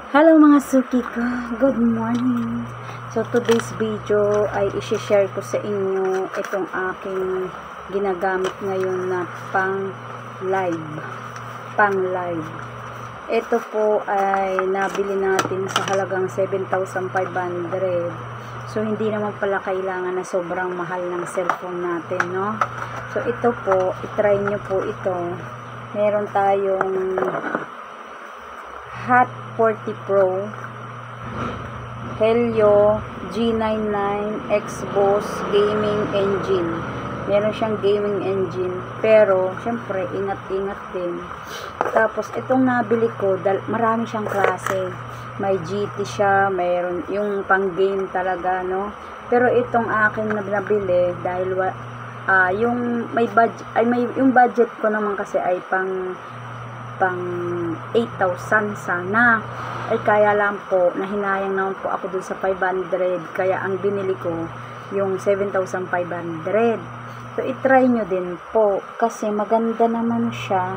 Hello mga suki ko, good morning. So today's video ay i-share ko sa inyo itong aking ginagamit ngayon na pang live. Ito po ay nabili natin sa halagang 7,500. So hindi naman pala kailangan na sobrang mahal ng cellphone natin, no? So ito po, i-try nyo po ito. Meron tayong Hot 40 Pro Helio G99 Xbox Gaming Engine. Meron siyang gaming engine, pero syempre ingat-ingat din. Tapos itong nabili ko, marami siyang klase. May GT siya, mayroon yung pang game talaga, no? Pero itong akin na nabili dahil yung may budget yung budget ko naman kasi ay pang 8,000 sana. Ay kaya lang po, nahinayang naman po ako dun sa 500. Kaya ang binili ko, yung 7,500. So, itry nyo din po. Kasi maganda naman siya.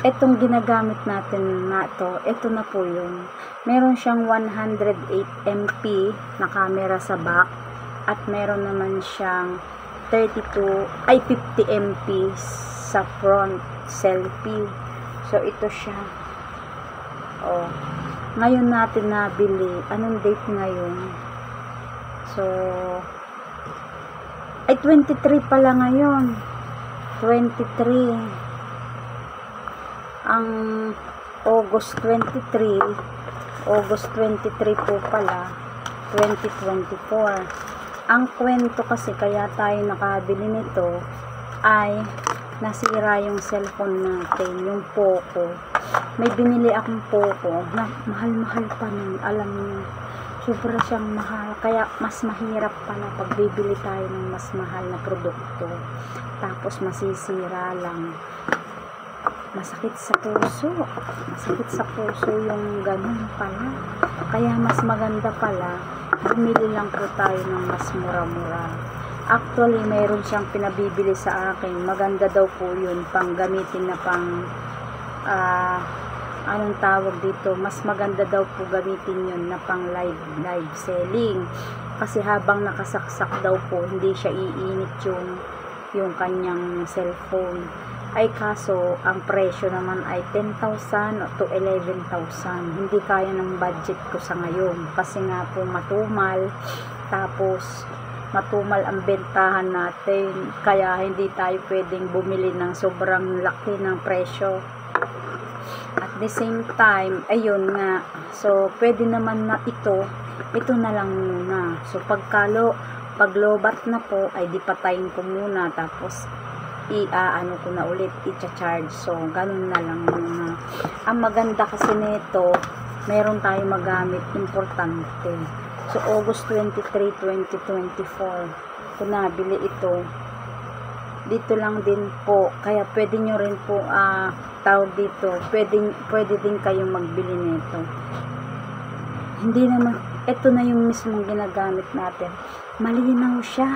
Itong ginagamit natin na to, ito na po yun. Meron siyang 108 MP na camera sa back. At meron naman siyang 50 MP sa front selfie. So ito siya. Oh. Ngayon natin nabili. Anong date ngayon? So ay 23 pala ngayon. 23. Ang August 23. August 23 po pala. 2024. Ang kwento kasi kaya tayo nakabili nito ay nasira yung cellphone natin, yung Poco. May binili akong Poco na mahal-mahal pa nun, alam niyo. Sobra siyang mahal, kaya mas mahirap pa na pagbibili tayo ng mas mahal na produkto. Tapos masisira lang. Masakit sa puso. Masakit sa puso yung ganun pala. Kaya mas maganda pala, bumili lang po tayo ng mas mura-mura. Actually, mayroon siyang pinabibili sa akin. Maganda daw po yun, pang gamitin na pang, anong tawag dito, mas maganda daw po gamitin yun na pang live selling. Kasi habang nakasaksak daw po, hindi siya iinit yung kanyang cellphone. Ay kaso, ang presyo naman ay 10,000 to 11,000. Hindi kaya ng budget ko sa ngayon. Kasi nga po matumal, tapos matumal ang bentahan natin, kaya hindi tayo pwedeng bumili ng sobrang laki ng presyo. At the same time, ayun nga, so pwede naman na ito na lang muna. So paglobat na po, ay di patayin ko muna, tapos ano ko na ulit, i-charge. So ganun na lang muna. Ang maganda kasi nito, meron tayong magamit, importante. So, August 23, 2024, kung nabili ito, dito lang din po. Kaya, pwede nyo rin po, tawag dito, pwede din kayong magbili nito. Hindi naman, ito na yung mismong ginagamit natin. Malinaw siya.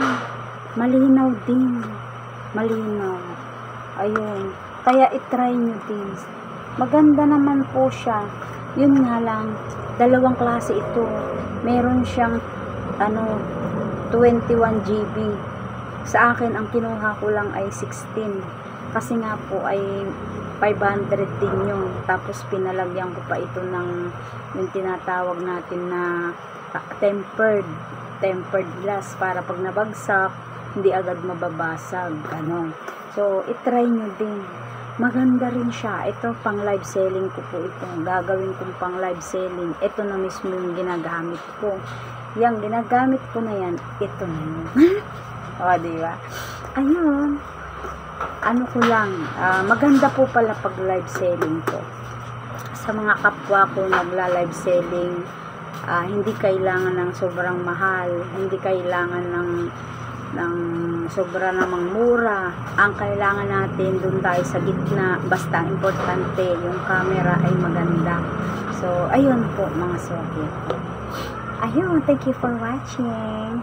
Malinaw din. Malinaw. Ayun. Kaya, itry nyo din. Maganda naman po siya. Yun nga lang, dalawang klase ito. Meron siyang 21 GB. Sa akin, ang kinuha ko lang ay 16. Kasi nga po ay 500 din yun. Tapos pinalagyan ko pa ito ng yung tinatawag natin na tempered glass para pag nabagsak, hindi agad mababasag. Ganon. So, itry nyo din. Maganda rin siya. Ito, pang live selling ko po ito. Gagawin kong pang live selling. Ito na mismo yung ginagamit ko. Yung ginagamit ko na yan, ito na yun. O, diba? Ayun. Ano ko lang, maganda po pala pag live selling ko. Sa mga kapwa ko nagla-live selling, hindi kailangan ng sobrang mahal. Hindi kailangan ng sobra namang mura. Ang kailangan natin, dun tayo sa gitna, basta importante yung camera ay maganda. So ayun po mga suki. Ayun, thank you for watching.